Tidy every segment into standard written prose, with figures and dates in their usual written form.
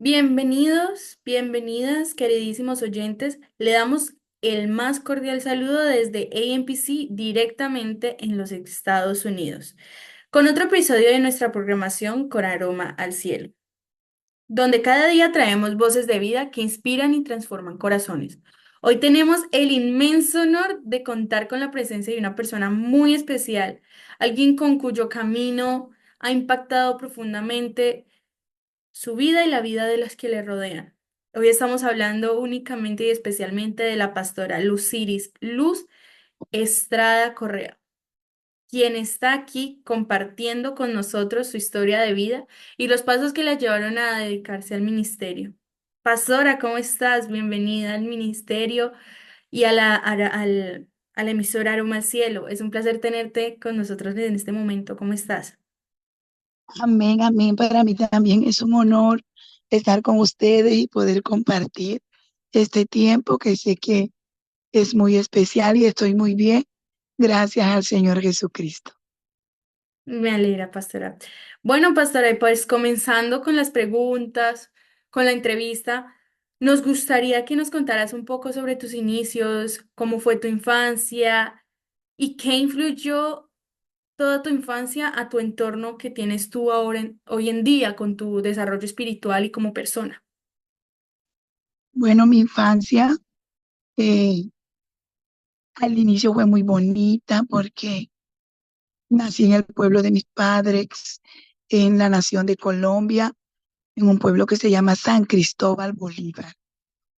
Bienvenidos, bienvenidas, queridísimos oyentes. Le damos el más cordial saludo desde AMPC directamente en los Estados Unidos, con otro episodio de nuestra programación Con Aroma al Cielo, donde cada día traemos voces de vida que inspiran y transforman corazones. Hoy tenemos el inmenso honor de contar con la presencia de una persona muy especial, alguien con cuyo camino ha impactado profundamente su vida y la vida de las que le rodean. Hoy estamos hablando únicamente y especialmente de la pastora Luciris Luz Estrada Correa, quien está aquí compartiendo con nosotros su historia de vida y los pasos que la llevaron a dedicarse al ministerio. Pastora, ¿cómo estás? Bienvenida al ministerio y a la emisora Aroma al Cielo. Es un placer tenerte con nosotros en este momento. ¿Cómo estás? Amén, amén. Para mí también es un honor estar con ustedes y poder compartir este tiempo que sé que es muy especial y estoy muy bien. Gracias al Señor Jesucristo. Me alegra, pastora. Bueno, pastora, y pues comenzando con las preguntas, con la entrevista, nos gustaría que nos contaras un poco sobre tus inicios, cómo fue tu infancia y qué influyó toda tu infancia a tu entorno que tienes tú ahora hoy en día con tu desarrollo espiritual y como persona. Bueno, mi infancia eh, al inicio fue muy bonita porque nací en el pueblo de mis padres, en la nación de Colombia, en un pueblo que se llama San Cristóbal Bolívar.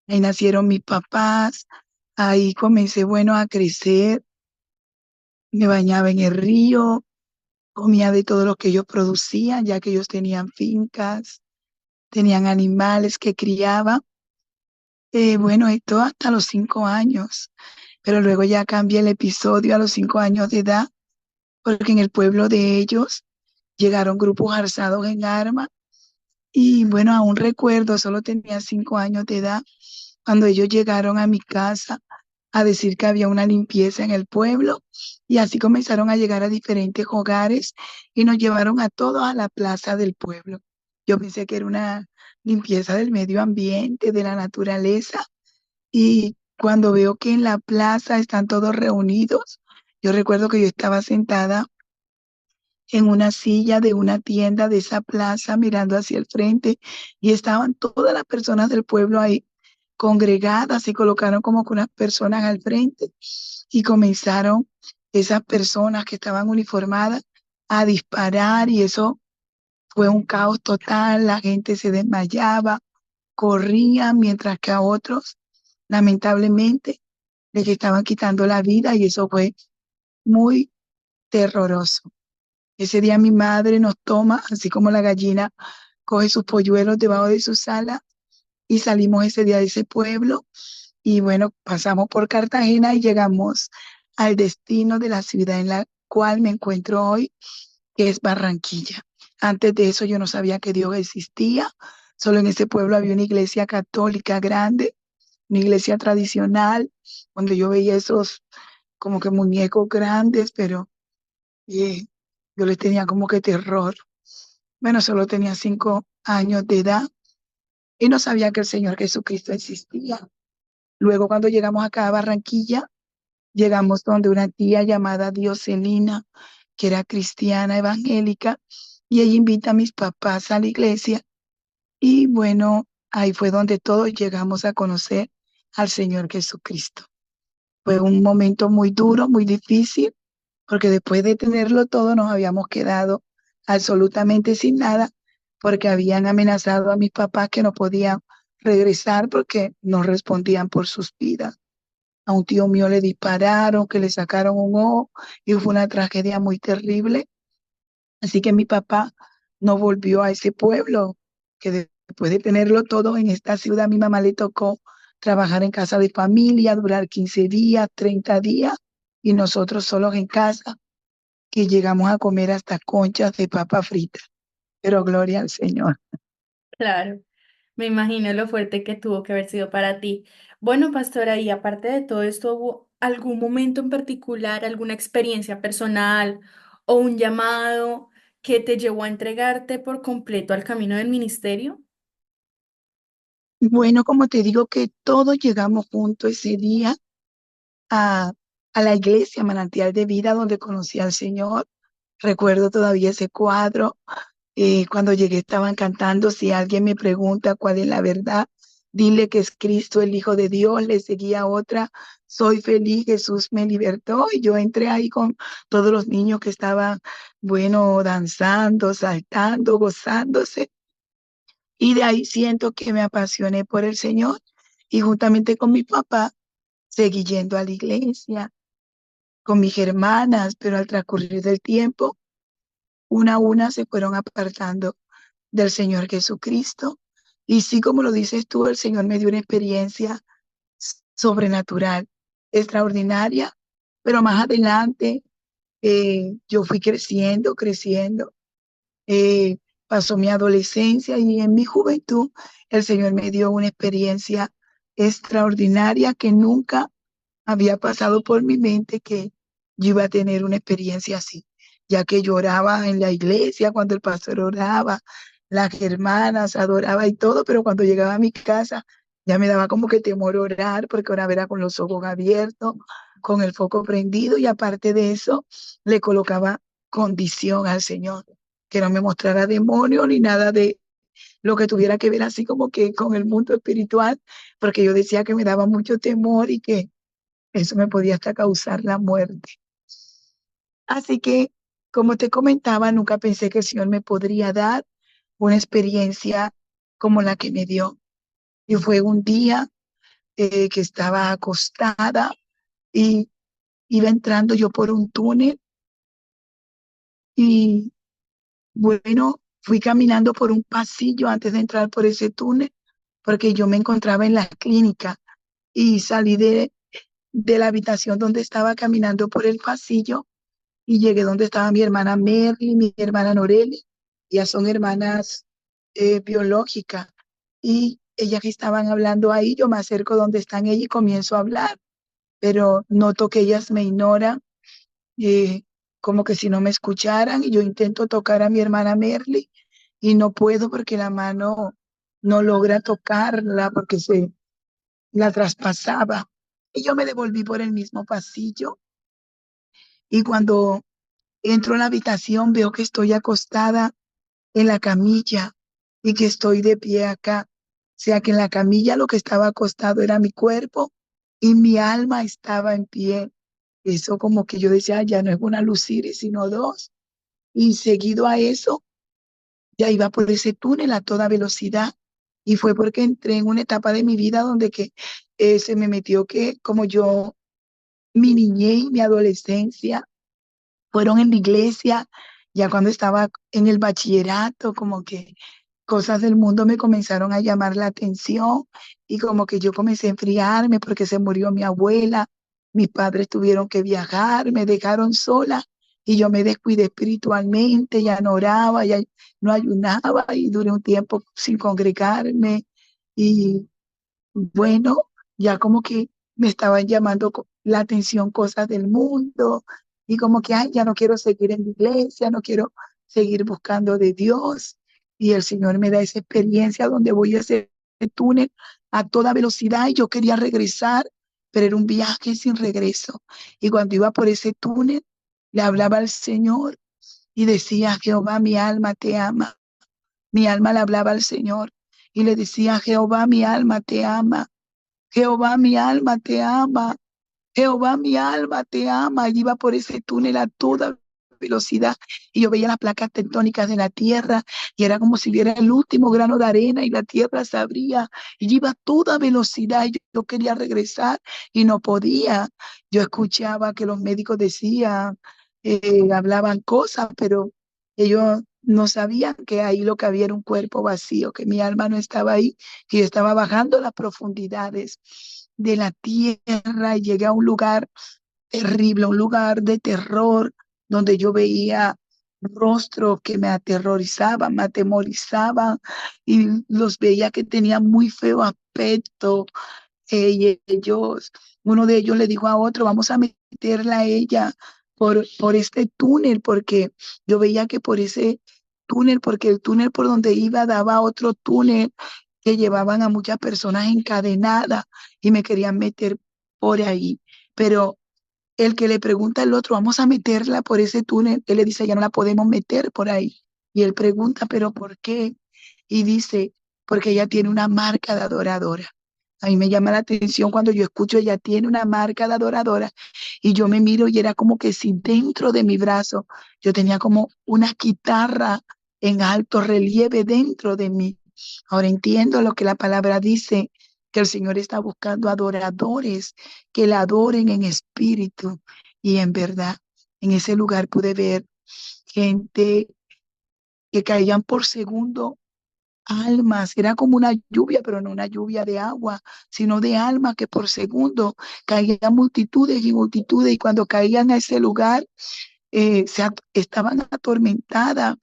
Ahí nacieron mis papás, ahí comencé, bueno, a crecer, me bañaba en el río, comía de todo lo que ellos producían, ya que ellos tenían fincas, tenían animales que criaban. Bueno, esto hasta los 5 años, pero luego ya cambié el episodio a los 5 años de edad, porque en el pueblo de ellos llegaron grupos alzados en armas y bueno, aún recuerdo, solo tenía 5 años de edad cuando ellos llegaron a mi casa a decir que había una limpieza en el pueblo y así comenzaron a llegar a diferentes hogares y nos llevaron a todos a la plaza del pueblo. Yo pensé que era una limpieza del medio ambiente, de la naturaleza, y cuando veo que en la plaza están todos reunidos, yo recuerdo que yo estaba sentada en una silla de una tienda de esa plaza mirando hacia el frente y estaban todas las personas del pueblo ahí congregadas, y colocaron como que unas personas al frente y comenzaron esas personas que estaban uniformadas a disparar, y eso fue un caos total. La gente se desmayaba, corrían, mientras que a otros lamentablemente les estaban quitando la vida, y eso fue muy terroroso. Ese día mi madre nos toma, así como la gallina coge sus polluelos debajo de sus alas, y salimos ese día de ese pueblo. Y bueno, pasamos por Cartagena y llegamos al destino de la ciudad en la cual me encuentro hoy, que es Barranquilla. Antes de eso yo no sabía que Dios existía. Solo en ese pueblo había una iglesia católica grande, una iglesia tradicional, donde yo veía esos como que muñecos grandes, pero eh, yo les tenía como que terror. Bueno, solo tenía 5 años de edad y no sabía que el Señor Jesucristo existía. Luego, cuando llegamos acá a Barranquilla, llegamos donde una tía llamada Dioselina, que era cristiana evangélica, y ella invita a mis papás a la iglesia. Y bueno, ahí fue donde todos llegamos a conocer al Señor Jesucristo. Fue un momento muy duro, muy difícil, porque después de tenerlo todo nos habíamos quedado absolutamente sin nada, porque habían amenazado a mis papás que no podían regresar porque no respondían por sus vidas. A un tío mío le dispararon, que le sacaron un ojo, y fue una tragedia muy terrible. Así que mi papá no volvió a ese pueblo, que después de tenerlo todo en esta ciudad, a mi mamá le tocó trabajar en casa de familia, durar 15 días, 30 días, y nosotros solos en casa, que llegamos a comer hasta conchas de papa frita. Pero gloria al Señor. Claro. Me imagino lo fuerte que tuvo que haber sido para ti. Bueno, pastora, y aparte de todo esto, ¿hubo algún momento en particular, alguna experiencia personal o un llamado que te llevó a entregarte por completo al camino del ministerio? Bueno, como te digo que todos llegamos juntos ese día a, a la iglesia Manantial de Vida donde conocí al Señor. Recuerdo todavía ese cuadro. Cuando llegué estaban cantando, si alguien me pregunta cuál es la verdad, dile que es Cristo, el Hijo de Dios. Le seguía otra, soy feliz, Jesús me libertó. Y yo entré ahí con todos los niños que estaban, bueno, danzando, saltando, gozándose. Y de ahí siento que me apasioné por el Señor. Y juntamente con mi papá seguí yendo a la iglesia, con mis hermanas, pero al transcurrir del tiempo, una a una se fueron apartando del Señor Jesucristo. Y sí, como lo dices tú, el Señor me dio una experiencia sobrenatural, extraordinaria, pero más adelante yo fui creciendo, creciendo. eh, Pasó mi adolescencia y en mi juventud el Señor me dio una experiencia extraordinaria que nunca había pasado por mi mente que yo iba a tener una experiencia así, ya que lloraba en la iglesia cuando el pastor oraba, las hermanas adoraba y todo, pero cuando llegaba a mi casa ya me daba como que temor orar, porque oraba era con los ojos abiertos, con el foco prendido y aparte de eso le colocaba condición al Señor, que no me mostrara demonio ni nada de lo que tuviera que ver así como que con el mundo espiritual, porque yo decía que me daba mucho temor y que eso me podía hasta causar la muerte. Así que, como te comentaba, nunca pensé que el Señor me podría dar una experiencia como la que me dio. Y fue un día que estaba acostada y iba entrando yo por un túnel y bueno, fui caminando por un pasillo antes de entrar por ese túnel porque yo me encontraba en la clínica y salí de la habitación donde estaba caminando por el pasillo y llegué donde estaba mi hermana Merly, mi hermana Noreli, ya son hermanas biológicas, y ellas que estaban hablando ahí, yo me acerco donde están ellas y comienzo a hablar, pero noto que ellas me ignoran, eh, como que si no me escucharan, y yo intento tocar a mi hermana Merly y no puedo porque la mano no logra tocarla porque se la traspasaba. Y yo me devolví por el mismo pasillo y cuando entro en la habitación, veo que estoy acostada en la camilla y que estoy de pie acá. O sea que en la camilla lo que estaba acostado era mi cuerpo y mi alma estaba en pie. Eso como que yo decía, "Ah, ya no es una Luciri, sino dos". Y seguido a eso, ya iba por ese túnel a toda velocidad. Y fue porque entré en una etapa de mi vida donde que se me metió que como yo, mi niñez y mi adolescencia, fueron en la iglesia, ya cuando estaba en el bachillerato, como que cosas del mundo me comenzaron a llamar la atención y como que yo comencé a enfriarme porque se murió mi abuela, mis padres tuvieron que viajar, me dejaron sola y yo me descuidé espiritualmente, ya no oraba, ya no ayunaba y duré un tiempo sin congregarme y bueno, ya como que me estaban llamando la atención cosas del mundo y como que, ay, ya no quiero seguir en la iglesia, no quiero seguir buscando de Dios. Y el Señor me da esa experiencia donde voy a ese túnel a toda velocidad y yo quería regresar, pero era un viaje sin regreso. Y cuando iba por ese túnel, le hablaba al Señor y decía, Jehová, mi alma te ama. Mi alma le hablaba al Señor y le decía, Jehová, mi alma te ama. Jehová, mi alma te ama. Jehová, mi alma te ama. Y iba por ese túnel a toda velocidad y yo veía las placas tectónicas de la tierra y era como si viera el último grano de arena y la tierra se abría y yo iba a toda velocidad y yo quería regresar y no podía. Yo escuchaba que los médicos decían, hablaban cosas, pero ellos no sabían que ahí lo que había era un cuerpo vacío, que mi alma no estaba ahí, que yo estaba bajando las profundidades de la tierra y llegué a un lugar terrible, un lugar de terror, donde yo veía rostros que me aterrorizaban, me atemorizaban y los veía que tenían muy feo aspecto. Y ellos, uno de ellos le dijo a otro, vamos a meterla a ella por este túnel, porque yo veía que por ese túnel, porque el túnel por donde iba daba a otro túnel que llevaban a muchas personas encadenadas y me querían meter por ahí. Pero el que le pregunta al otro, vamos a meterla por ese túnel, él le dice, ya no la podemos meter por ahí. Y él pregunta, ¿pero por qué? Y dice, porque ella tiene una marca de adoradora. A mí me llama la atención cuando yo escucho, ella tiene una marca de adoradora y yo me miro y era como que si dentro de mi brazo yo tenía como una guitarra en alto relieve dentro de mí. Ahora entiendo lo que la palabra dice, que el Señor está buscando adoradores que la adoren en espíritu y en verdad. En ese lugar pude ver gente que caían por segundo almas, era como una lluvia, pero no una lluvia de agua, sino de almas que por segundo caían multitudes y multitudes, y cuando caían a ese lugar, estaban atormentadas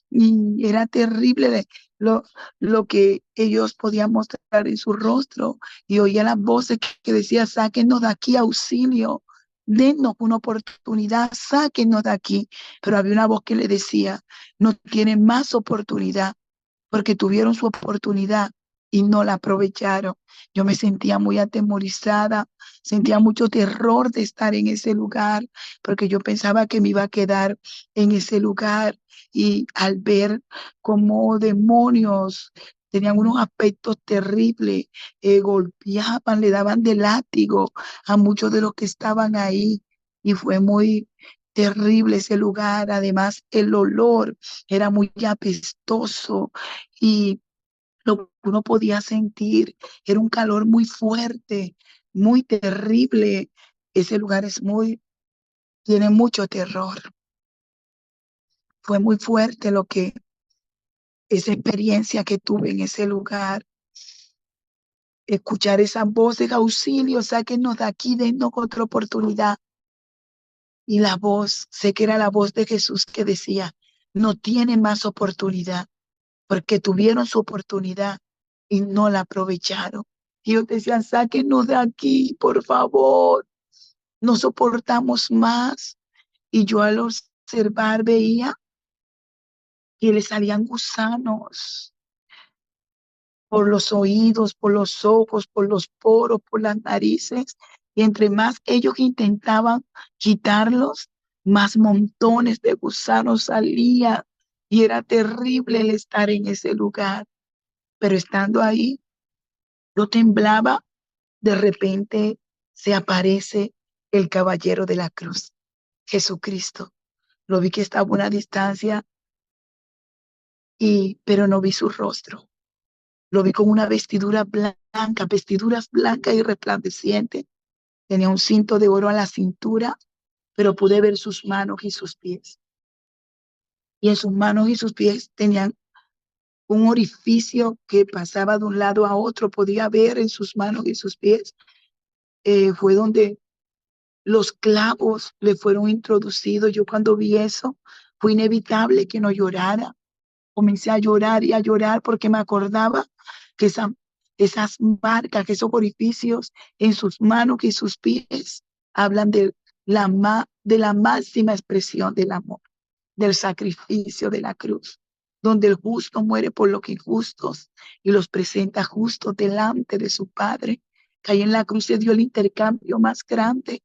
y era terrible lo, lo que ellos podían mostrar en su rostro y oía las voces que decían, sáquenos de aquí, auxilio, denos una oportunidad, sáquenos de aquí. Pero había una voz que le decía, no tienen más oportunidad porque tuvieron su oportunidad y no la aprovecharon. Yo me sentía muy atemorizada, sentía mucho terror de estar en ese lugar, porque yo pensaba que me iba a quedar en ese lugar y al ver cómo demonios tenían unos aspectos terribles, golpeaban, le daban de látigo a muchos de los que estaban ahí y fue muy terrible ese lugar. Además, el olor era muy apestoso y lo que uno podía sentir era un calor muy fuerte, muy terrible. Ese lugar tiene mucho terror. Fue muy fuerte esa experiencia que tuve en ese lugar. Escuchar esas voces de auxilio, sáquenos de aquí, denos otra oportunidad. Y la voz, sé que era la voz de Jesús que decía, no tiene más oportunidad, porque tuvieron su oportunidad y no la aprovecharon. Y ellos decían, sáquenos de aquí, por favor, no soportamos más. Y yo al observar veía que le salían gusanos por los oídos, por los ojos, por los poros, por las narices. Y entre más ellos intentaban quitarlos, más montones de gusanos salían. Y era terrible el estar en ese lugar. Pero estando ahí, yo temblaba. De repente se aparece el caballero de la cruz, Jesucristo. Lo vi que estaba a una distancia pero no vi su rostro. Lo vi con una vestidura blanca, vestiduras blancas y resplandecientes. Tenía un cinto de oro a la cintura, pero pude ver sus manos y sus pies. Y en sus manos y sus pies tenían un orificio que pasaba de un lado a otro. Podía ver en sus manos y sus pies. Fue donde los clavos le fueron introducidos. Yo cuando vi eso, fue inevitable que no llorara. Comencé a llorar y a llorar porque me acordaba que esas marcas, que esos orificios en sus manos y sus pies hablan de la máxima expresión del amor, del sacrificio de la cruz, donde el justo muere por los injustos y los presenta justos delante de su Padre, que ahí en la cruz se dio el intercambio más grande,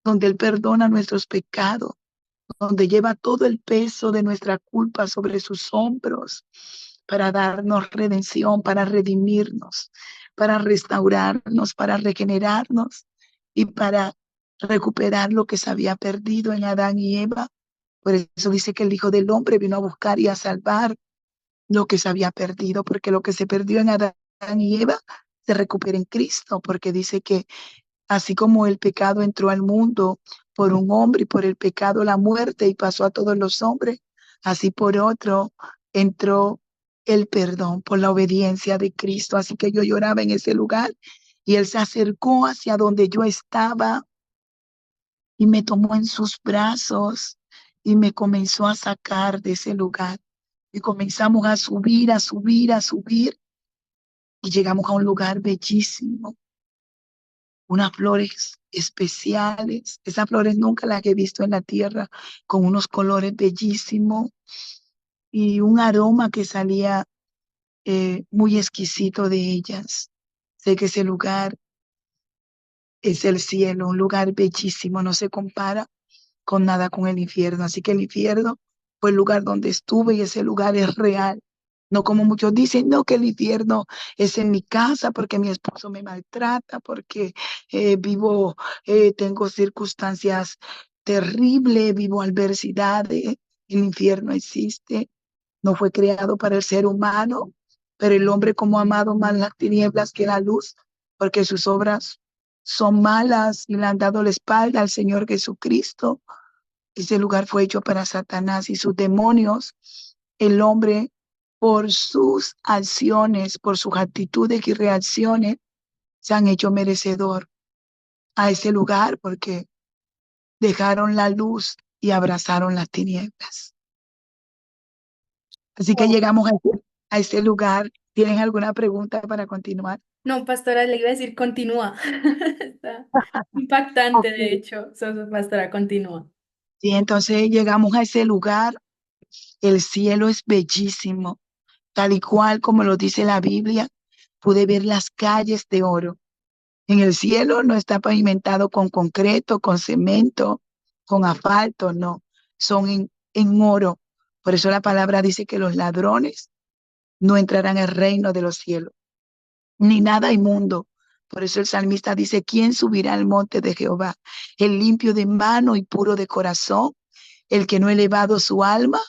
donde Él perdona nuestros pecados, donde lleva todo el peso de nuestra culpa sobre sus hombros para darnos redención, para redimirnos, para restaurarnos, para regenerarnos y para recuperar lo que se había perdido en Adán y Eva. Por eso dice que el Hijo del Hombre vino a buscar y a salvar lo que se había perdido, porque lo que se perdió en Adán y Eva se recupera en Cristo, porque dice que así como el pecado entró al mundo por un hombre y por el pecado la muerte y pasó a todos los hombres, así por otro entró el perdón por la obediencia de Cristo. Así que yo lloraba en ese lugar y Él se acercó hacia donde yo estaba y me tomó en sus brazos y me comenzó a sacar de ese lugar. Y comenzamos a subir, a subir, a subir y llegamos a un lugar bellísimo, unas flores especiales. Esas flores nunca las he visto en la tierra, con unos colores bellísimos y un aroma que salía muy exquisito de ellas. Sé que ese lugar es el cielo, un lugar bellísimo, no se compara con nada con el infierno. Así que el infierno fue el lugar donde estuve y ese lugar es real. No como muchos dicen, no, que el infierno es en mi casa porque mi esposo me maltrata, porque vivo, tengo circunstancias terribles, vivo adversidades. El infierno existe, no fue creado para el ser humano, pero el hombre como ha amado más las tinieblas que la luz, porque sus obras son malas y le han dado la espalda al Señor Jesucristo. Ese lugar fue hecho para Satanás y sus demonios. El hombre, por sus acciones, por sus actitudes y reacciones, se han hecho merecedor a ese lugar porque dejaron la luz y abrazaron las tinieblas. Así que Wow. llegamos a ese lugar. ¿Tienen alguna pregunta para continuar? No, pastora, le iba a decir continúa. Está impactante, Ok. de hecho. Pastora, continúa. Sí, entonces llegamos a ese lugar. El cielo es bellísimo, tal y cual como lo dice la Biblia. Pude ver las calles de oro. En el cielo no está pavimentado con concreto, con cemento, con asfalto, no. Son en oro. Por eso la palabra dice que los ladrones no entrarán al reino de los cielos, ni nada inmundo. Por eso el salmista dice, ¿quién subirá al monte de Jehová? El limpio de mano y puro de corazón, el que no ha elevado su alma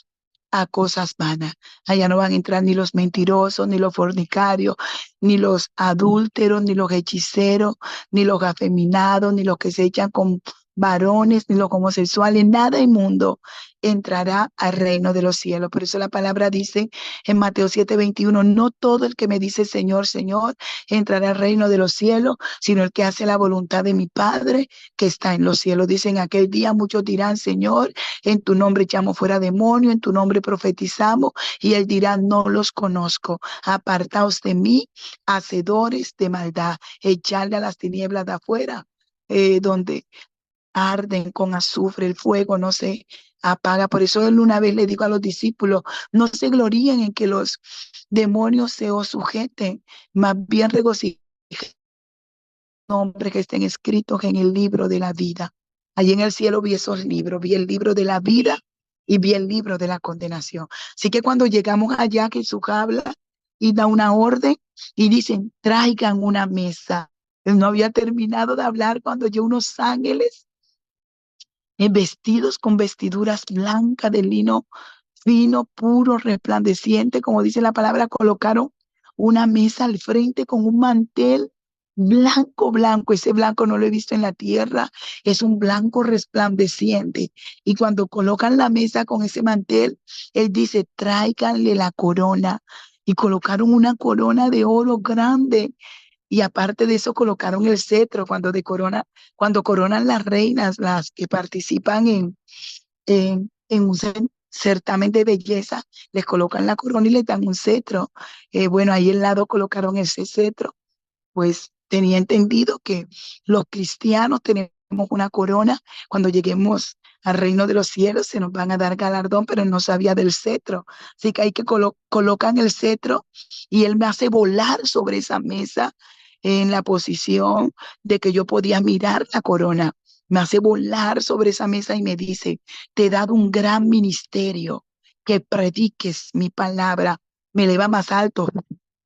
a cosas vanas. Allá no van a entrar ni los mentirosos, ni los fornicarios, ni los adúlteros, ni los hechiceros, ni los afeminados, ni los que se echan con varones, ni los homosexuales, nada inmundo entrará al reino de los cielos. Por eso la palabra dice en Mateo 7:21, no todo el que me dice Señor, Señor, entrará al reino de los cielos, sino el que hace la voluntad de mi Padre que está en los cielos. Dicen aquel día muchos dirán, Señor, en tu nombre echamos fuera demonio, en tu nombre profetizamos, y él dirá, no los conozco, apartaos de mí, hacedores de maldad, echarle a las tinieblas de afuera, donde arden con azufre, el fuego no se apaga. Por eso él una vez le dijo a los discípulos, no se gloríen en que los demonios se os sujeten, más bien regocijen nombres que estén escritos en el libro de la vida. Allí en el cielo vi esos libros, vi el libro de la vida y vi el libro de la condenación. Así que cuando llegamos allá, Jesús habla y da una orden y dicen, traigan una mesa. Él no había terminado de hablar cuando yo unos ángeles vestidos con vestiduras blancas de lino fino, puro, resplandeciente, como dice la palabra, colocaron una mesa al frente con un mantel blanco, blanco. Ese blanco no lo he visto en la tierra, es un blanco resplandeciente. Y cuando colocan la mesa con ese mantel, él dice, tráiganle la corona. Y colocaron una corona de oro grande y aparte de eso colocaron el cetro cuando coronan las reinas, las que participan en un certamen de belleza, les colocan la corona y les dan un cetro. Bueno, ahí al lado colocaron ese cetro, pues tenía entendido que los cristianos tenemos una corona, cuando lleguemos al reino de los cielos se nos van a dar galardón, pero no sabía del cetro. Así que hay que colocan el cetro y él me hace volar sobre esa mesa en la posición de que yo podía mirar la corona. Me hace volar sobre esa mesa y me dice, te he dado un gran ministerio, que prediques mi palabra. Me eleva más alto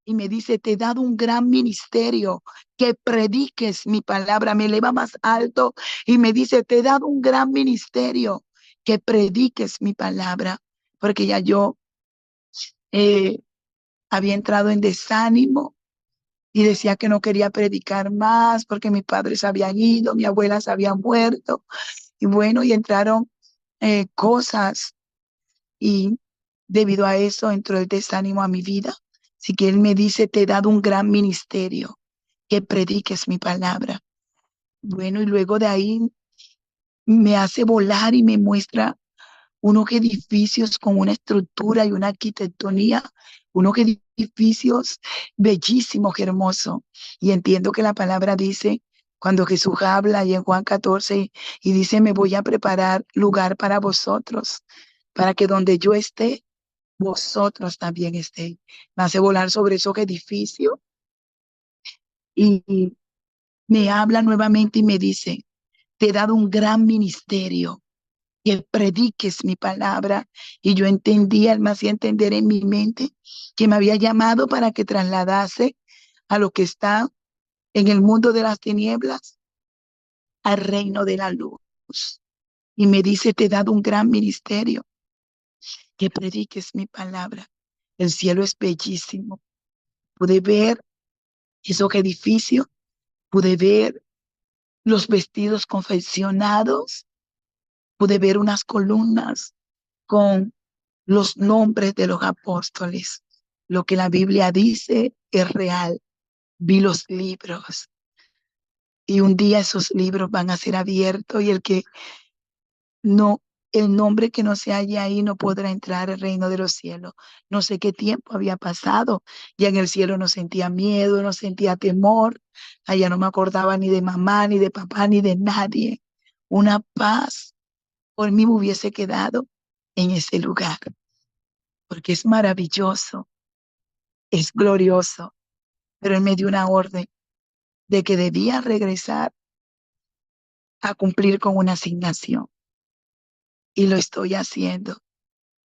y me dice, te he dado un gran ministerio, que prediques mi palabra. Me eleva más alto y me dice, te he dado un gran ministerio, que prediques mi palabra. Porque ya yo eh, había entrado en desánimo y decía que no quería predicar más porque mis padres habían ido, mi abuela se había muerto. Y bueno, y entraron cosas y debido a eso entró el desánimo a mi vida. Así que él me dice, te he dado un gran ministerio, que prediques mi palabra. Bueno, y luego de ahí me hace volar y me muestra unos edificios con una estructura y una arquitectonía, unos edificios bellísimos, hermosos. Y entiendo que la palabra dice, cuando Jesús habla y en Juan 14 y dice, me voy a preparar lugar para vosotros, para que donde yo esté, vosotros también estéis. Me hace volar sobre esos edificios y me habla nuevamente y me dice, te he dado un gran ministerio, que prediques mi palabra. Y yo entendí, él me hacía entender en mi mente que me había llamado para que trasladase a lo que está en el mundo de las tinieblas al reino de la luz. Y me dice, te he dado un gran ministerio, que prediques mi palabra. El cielo es bellísimo. Pude ver esos edificios, pude ver los vestidos confeccionados, pude ver unas columnas con los nombres de los apóstoles. Lo que la Biblia dice es real. Vi los libros y un día esos libros van a ser abiertos y no, el nombre que no se halla ahí no podrá entrar al reino de los cielos. No sé qué tiempo había pasado. Ya en el cielo no sentía miedo, no sentía temor. Allá no me acordaba ni de mamá, ni de papá, ni de nadie. Una paz por mí me hubiese quedado en ese lugar, porque es maravilloso, es glorioso, pero él me dio una orden de que debía regresar a cumplir con una asignación y lo estoy haciendo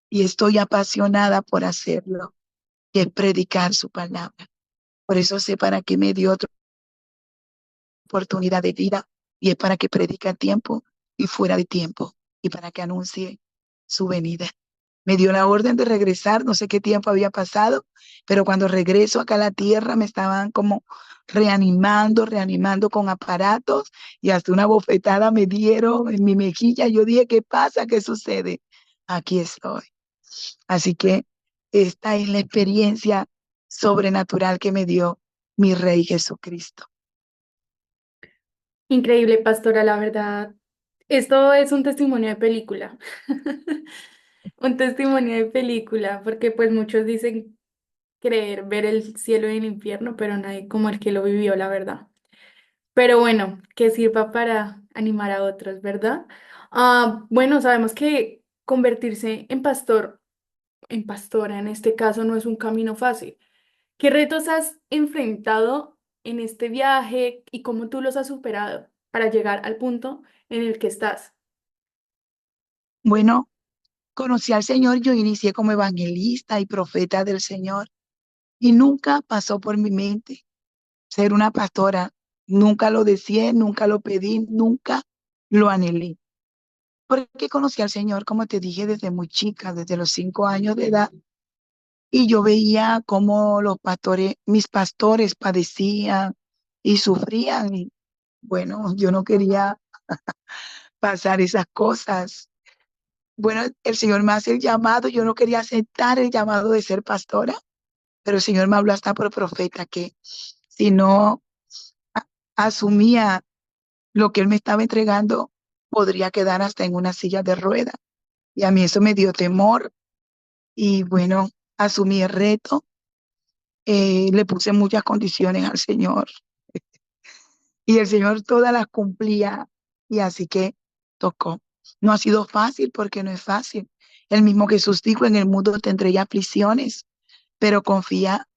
y estoy apasionada por hacerlo, que es predicar su palabra. Por eso sé para qué me dio otra oportunidad de vida y es para que predique a tiempo y fuera de tiempo y para que anuncie su venida. Me dio la orden de regresar, no sé qué tiempo había pasado, pero cuando regreso acá a la tierra me estaban como reanimando con aparatos y hasta una bofetada me dieron en mi mejilla. Yo dije, ¿qué pasa? ¿Qué sucede? Aquí estoy. Así que esta es la experiencia sobrenatural que me dio mi Rey Jesucristo. Increíble, pastora, la verdad. Esto es un testimonio de película. Un testimonio de película, porque pues muchos dicen creer ver el cielo y el infierno, pero nadie como el que lo vivió, la verdad. Pero bueno, que sirva para animar a otros, ¿verdad? Bueno, sabemos que convertirse en pastor, en pastora en este caso, no es un camino fácil. ¿Qué retos has enfrentado en este viaje y cómo tú los has superado para llegar al punto en el que estás? Bueno, conocí al Señor, yo inicié como evangelista y profeta del Señor y nunca pasó por mi mente ser una pastora. Nunca lo deseé, nunca lo pedí, nunca lo anhelé. Porque conocí al Señor, como te dije, desde muy chica, desde los 5 años de edad. Y yo veía cómo los pastores, mis pastores padecían y sufrían. Y bueno, yo no quería pasar esas cosas. Bueno, el Señor me hace el llamado, yo no quería aceptar el llamado de ser pastora, pero el Señor me habló hasta por profeta que si no a- asumía lo que Él me estaba entregando, podría quedar hasta en una silla de ruedas. Y a mí eso me dio temor y bueno, asumí el reto, le puse muchas condiciones al Señor y el Señor todas las cumplía y así que tocó. No ha sido fácil porque no es fácil. El mismo Jesús dijo, en el mundo tendréis aflicciones, pero confía,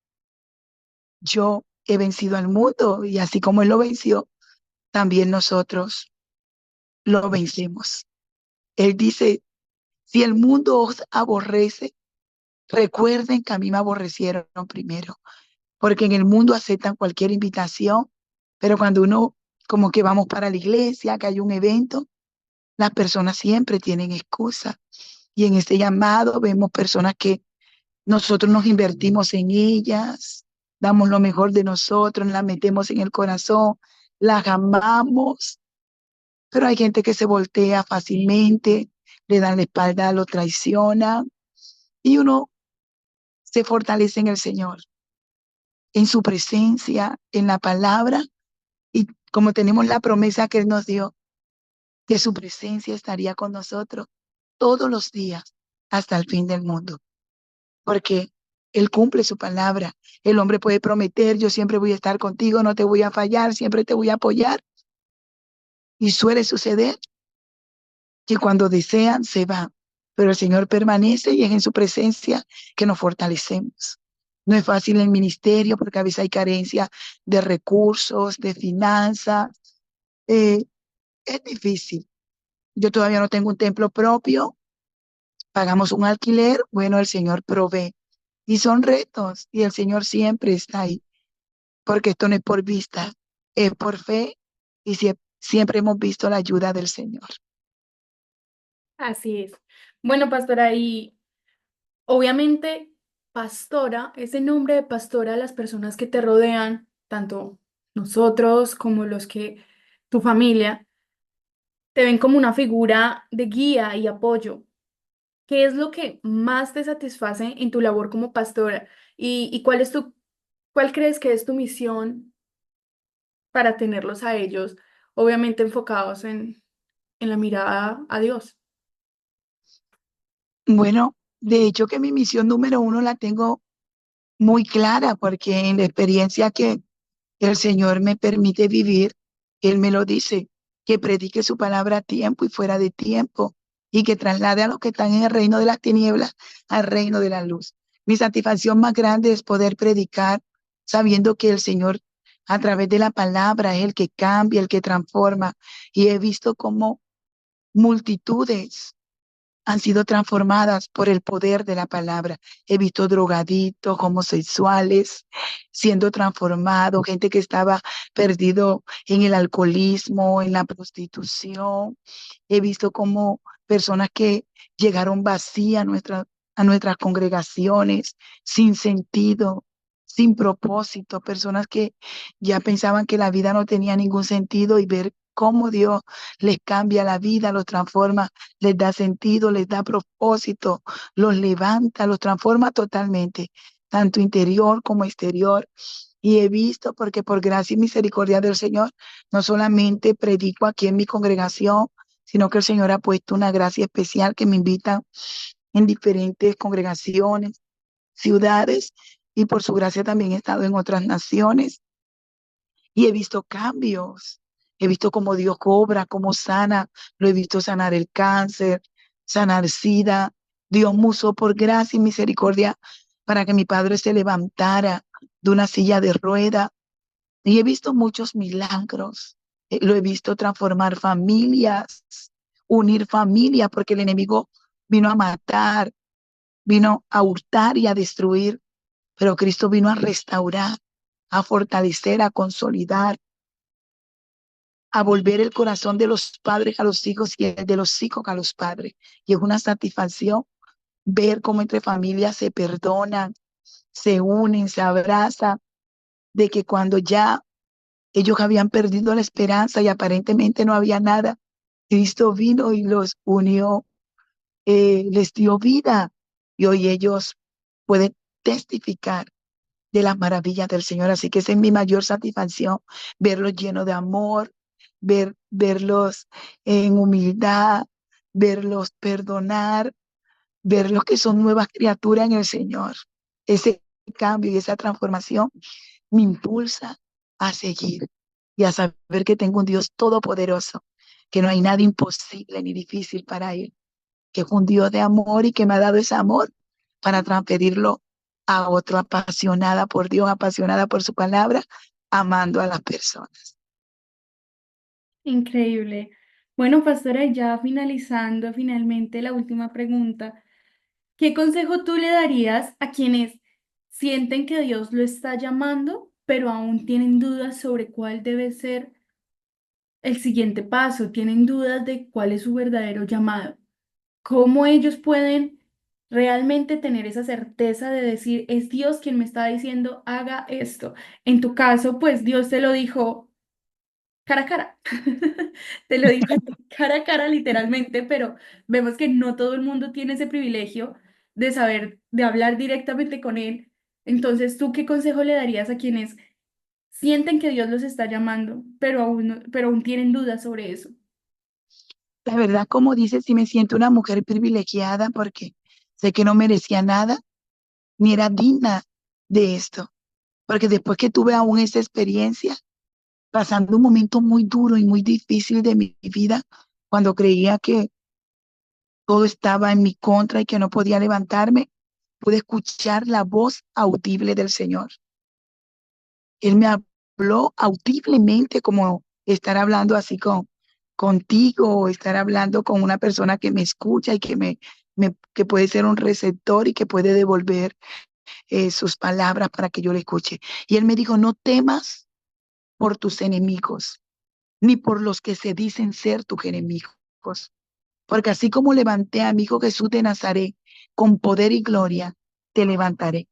yo he vencido al mundo y así como Él lo venció, también nosotros lo vencemos. Él dice, si el mundo os aborrece, recuerden que a mí me aborrecieron primero, porque en el mundo aceptan cualquier invitación, pero cuando uno como que vamos para la iglesia, que hay un evento, las personas siempre tienen excusa. Y en este llamado vemos personas que nosotros nos invertimos en ellas, damos lo mejor de nosotros, las metemos en el corazón, las amamos, pero hay gente que se voltea fácilmente, le dan la espalda, lo traiciona y uno se fortalece en el Señor, en su presencia, en la palabra y como tenemos la promesa que Él nos dio, que su presencia estaría con nosotros todos los días hasta el fin del mundo, porque Él cumple su palabra. El hombre puede prometer, yo siempre voy a estar contigo, no te voy a fallar, siempre te voy a apoyar. Y suele suceder que cuando desean, se van. pero el Señor permanece y es en su presencia que nos fortalecemos. No es fácil el ministerio porque a veces hay carencia de recursos, de finanzas. eh, es difícil. Yo todavía no tengo un templo propio, pagamos un alquiler, bueno, el Señor provee. Y son retos y el Señor siempre está ahí, porque esto no es por vista, es por fe y siempre hemos visto la ayuda del Señor. Así es. Bueno, pastora, y obviamente, pastora, ese nombre de pastora, las personas que te rodean, tanto nosotros como los que tu familia, te ven como una figura de guía y apoyo. ¿Qué es lo que más te satisface en tu labor como pastora? ¿Y cuál crees que es tu misión para tenerlos a ellos, obviamente enfocados en la mirada a Dios? Bueno, de hecho que mi misión número uno la tengo muy clara, porque en la experiencia que el Señor me permite vivir, Él me lo dice, que predique su palabra a tiempo y fuera de tiempo, y que traslade a los que están en el reino de las tinieblas al reino de la luz. Mi satisfacción más grande es poder predicar sabiendo que el Señor a través de la palabra es el que cambia, el que transforma, y he visto cómo multitudes han sido transformadas por el poder de la palabra. He visto drogadictos, homosexuales siendo transformados, gente que estaba perdido en el alcoholismo, en la prostitución. He visto como personas que llegaron vacías a nuestras congregaciones, sin sentido, sin propósito, personas que ya pensaban que la vida no tenía ningún sentido y ver cómo Dios les cambia la vida, los transforma, les da sentido, les da propósito, los levanta, los transforma totalmente, tanto interior como exterior. Y he visto, porque por gracia y misericordia del Señor, no solamente predico aquí en mi congregación, sino que el Señor ha puesto una gracia especial que me invita en diferentes congregaciones, ciudades, y por su gracia también he estado en otras naciones y he visto cambios. He visto cómo Dios obra, cómo sana. Lo he visto sanar el cáncer, sanar SIDA. Dios me usó por gracia y misericordia para que mi padre se levantara de una silla de rueda. Y he visto muchos milagros. Lo he visto transformar familias, unir familias, porque el enemigo vino a matar, vino a hurtar y a destruir, pero Cristo vino a restaurar, a fortalecer, a consolidar, a volver el corazón de los padres a los hijos y el de los hijos a los padres. Y es una satisfacción ver cómo entre familias se perdonan, se unen, se abrazan, de que cuando ya ellos habían perdido la esperanza y aparentemente no había nada, Cristo vino y los unió, les dio vida y hoy ellos pueden testificar de las maravillas del Señor. Así que esa es mi mayor satisfacción, verlos llenos de amor, verlos en humildad, verlos perdonar, verlos que son nuevas criaturas en el Señor. Ese cambio y esa transformación me impulsa a seguir y a saber que tengo un Dios todopoderoso, que no hay nada imposible ni difícil para Él, que es un Dios de amor y que me ha dado ese amor para transferirlo a otro, apasionada por Dios, apasionada por su palabra, amando a las personas. Increíble. Bueno, pastora, y ya finalizando finalmente la última pregunta, ¿qué consejo tú le darías a quienes sienten que Dios lo está llamando, pero aún tienen dudas sobre cuál debe ser el siguiente paso? Tienen dudas de cuál es su verdadero llamado. ¿Cómo ellos pueden realmente tener esa certeza de decir, es Dios quien me está diciendo, haga esto? En tu caso, pues Dios te lo dijo cara a cara. Te lo digo cara a cara literalmente, pero vemos que no todo el mundo tiene ese privilegio de saber, de hablar directamente con él. Entonces, ¿tú qué consejo le darías a quienes sienten que Dios los está llamando, pero aún, pero aún tienen dudas sobre eso? La verdad, como dices, sí me siento una mujer privilegiada porque sé que no merecía nada ni era digna de esto. Porque después que tuve aún esa experiencia, pasando un momento muy duro y muy difícil de mi vida, cuando creía que todo estaba en mi contra y que no podía levantarme, pude escuchar la voz audible del Señor. Él me habló audiblemente como estar hablando así contigo o estar hablando con una persona que me escucha y que puede ser un receptor y que puede devolver sus palabras para que yo le escuche. Y él me dijo, no temas por tus enemigos, ni por los que se dicen ser tus enemigos. Porque así como levanté a mi hijo Jesús de Nazaret con poder y gloria, te levantaré.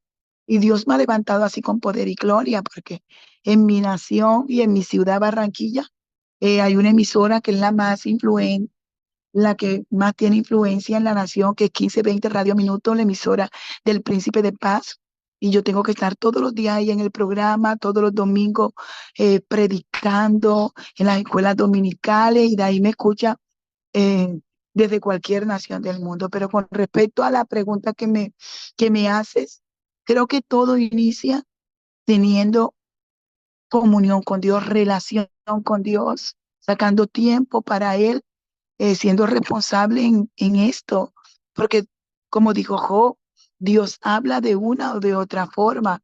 Y Dios me ha levantado así con poder y gloria, porque en mi nación y en mi ciudad Barranquilla hay una emisora que es la más influente, la que más tiene influencia en la nación, que es 1520 Radio Minutos, la emisora del Príncipe de Paz. Y yo tengo que estar todos los días ahí en el programa, todos los domingos predicando en las escuelas dominicales y de ahí me escucha eh, desde cualquier nación del mundo. Pero con respecto a la pregunta que me haces, creo que todo inicia teniendo comunión con Dios, relación con Dios, sacando tiempo para Él, siendo responsable en esto, porque como dijo Job, Dios habla de una o de otra forma.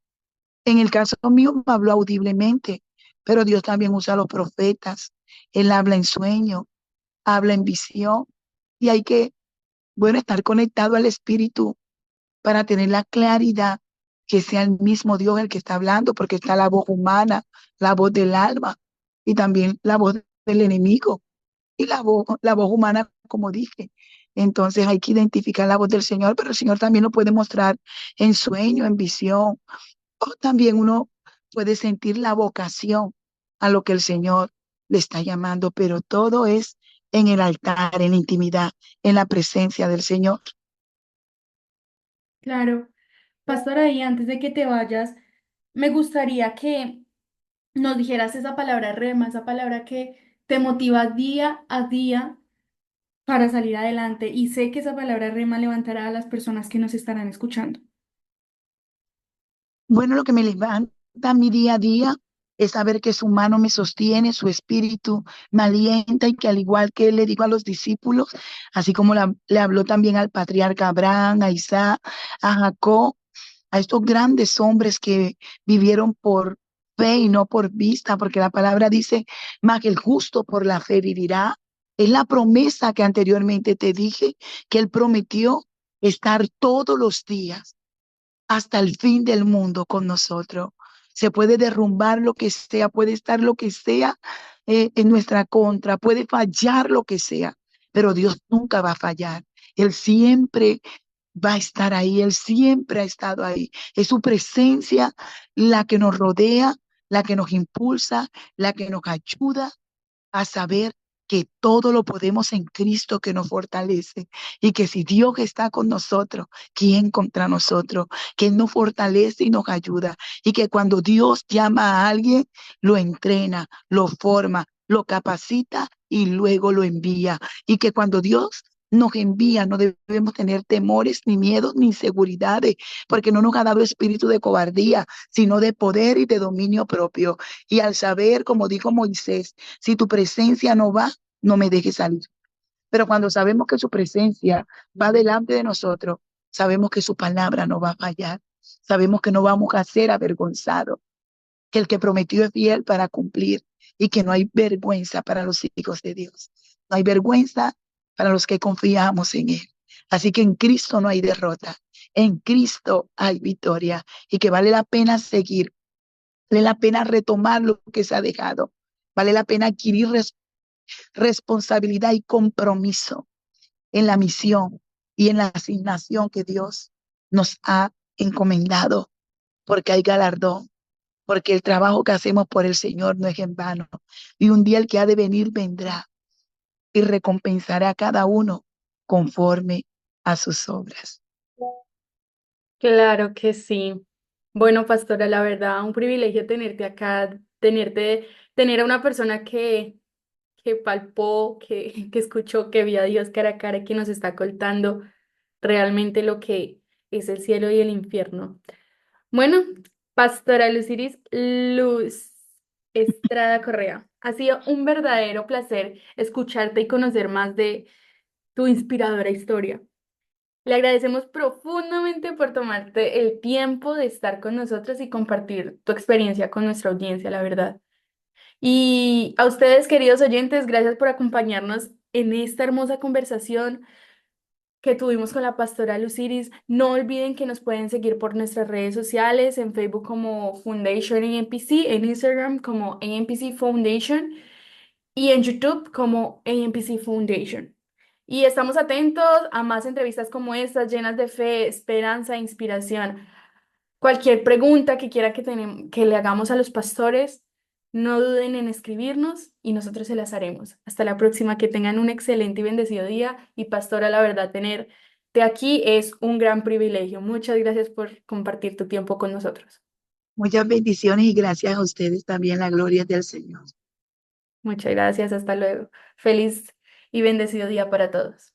En el caso mío me habló audiblemente, pero Dios también usa a los profetas. Él habla en sueño, habla en visión, y hay que, bueno, estar conectado al Espíritu para tener la claridad que sea el mismo Dios el que está hablando, porque está la voz humana, la voz del alma y también la voz del enemigo y la voz humana, como dije. Entonces hay que identificar la voz del Señor, pero el Señor también lo puede mostrar en sueño, en visión, o también uno puede sentir la vocación a lo que el Señor le está llamando, pero todo es en el altar, en la intimidad, en la presencia del Señor. Claro. Pastora, y antes de que te vayas, me gustaría que nos dijeras esa palabra rema, esa palabra que te motiva día a día para salir adelante. Y sé que esa palabra rema levantará a las personas que nos estarán escuchando. Bueno, lo que me levanta mi día a día es saber que su mano me sostiene, su espíritu me alienta y que al igual que él le dijo a los discípulos, así como le habló también al patriarca Abraham, a Isaac, a Jacob, a estos grandes hombres que vivieron por fe y no por vista, porque la palabra dice, más que el justo por la fe vivirá. Es la promesa que anteriormente te dije, que él prometió estar todos los días hasta el fin del mundo con nosotros. Se puede derrumbar lo que sea, puede estar lo que sea en nuestra contra, puede fallar lo que sea, pero Dios nunca va a fallar. Él siempre va a estar ahí, Él siempre ha estado ahí. Es su presencia la que nos rodea, la que nos impulsa, la que nos ayuda a saber que todo lo podemos en Cristo que nos fortalece y que si Dios está con nosotros, ¿quién contra nosotros? Que Él nos fortalece y nos ayuda y que cuando Dios llama a alguien, lo entrena, lo forma, lo capacita y luego lo envía y que cuando Dios nos envía, no debemos tener temores, ni miedos, ni inseguridades, porque no nos ha dado espíritu de cobardía, sino de poder y de dominio propio. Y al saber, como dijo Moisés, si tu presencia no va, no me dejes salir. Pero cuando sabemos que su presencia va delante de nosotros, sabemos que su palabra no va a fallar. Sabemos que no vamos a ser avergonzados, que el que prometió es fiel para cumplir y que no hay vergüenza para los hijos de Dios. No hay vergüenza para los que confiamos en Él. Así que en Cristo no hay derrota, en Cristo hay victoria y que vale la pena seguir, vale la pena retomar lo que se ha dejado, vale la pena adquirir responsabilidad y compromiso en la misión y en la asignación que Dios nos ha encomendado, porque hay galardón, porque el trabajo que hacemos por el Señor no es en vano. Y un día el que ha de venir vendrá y recompensará a cada uno conforme a sus obras. Claro que sí. Bueno, pastora, la verdad, un privilegio tenerte acá, tener a una persona que palpó, que escuchó, que vio a Dios cara a cara y que nos está contando realmente lo que es el cielo y el infierno. Bueno, pastora Luciris Luz Estrada Correa, ha sido un verdadero placer escucharte y conocer más de tu inspiradora historia. Le agradecemos profundamente por tomarte el tiempo de estar con nosotros y compartir tu experiencia con nuestra audiencia, la verdad. Y a ustedes, queridos oyentes, gracias por acompañarnos en esta hermosa conversación que tuvimos con la pastora Luciris. No olviden que nos pueden seguir por nuestras redes sociales, en Facebook como Foundation AMPC, en Instagram como AMPC Foundation y en YouTube como AMPC Foundation. Y estamos atentos a más entrevistas como estas, llenas de fe, esperanza e inspiración. Cualquier pregunta que quiera que le hagamos a los pastores, no duden en escribirnos y nosotros se las haremos. Hasta la próxima, que tengan un excelente y bendecido día. Y pastora, la verdad, tenerte aquí es un gran privilegio. Muchas gracias por compartir tu tiempo con nosotros. Muchas bendiciones y gracias a ustedes también, la gloria es del Señor. Muchas gracias, hasta luego. Feliz y bendecido día para todos.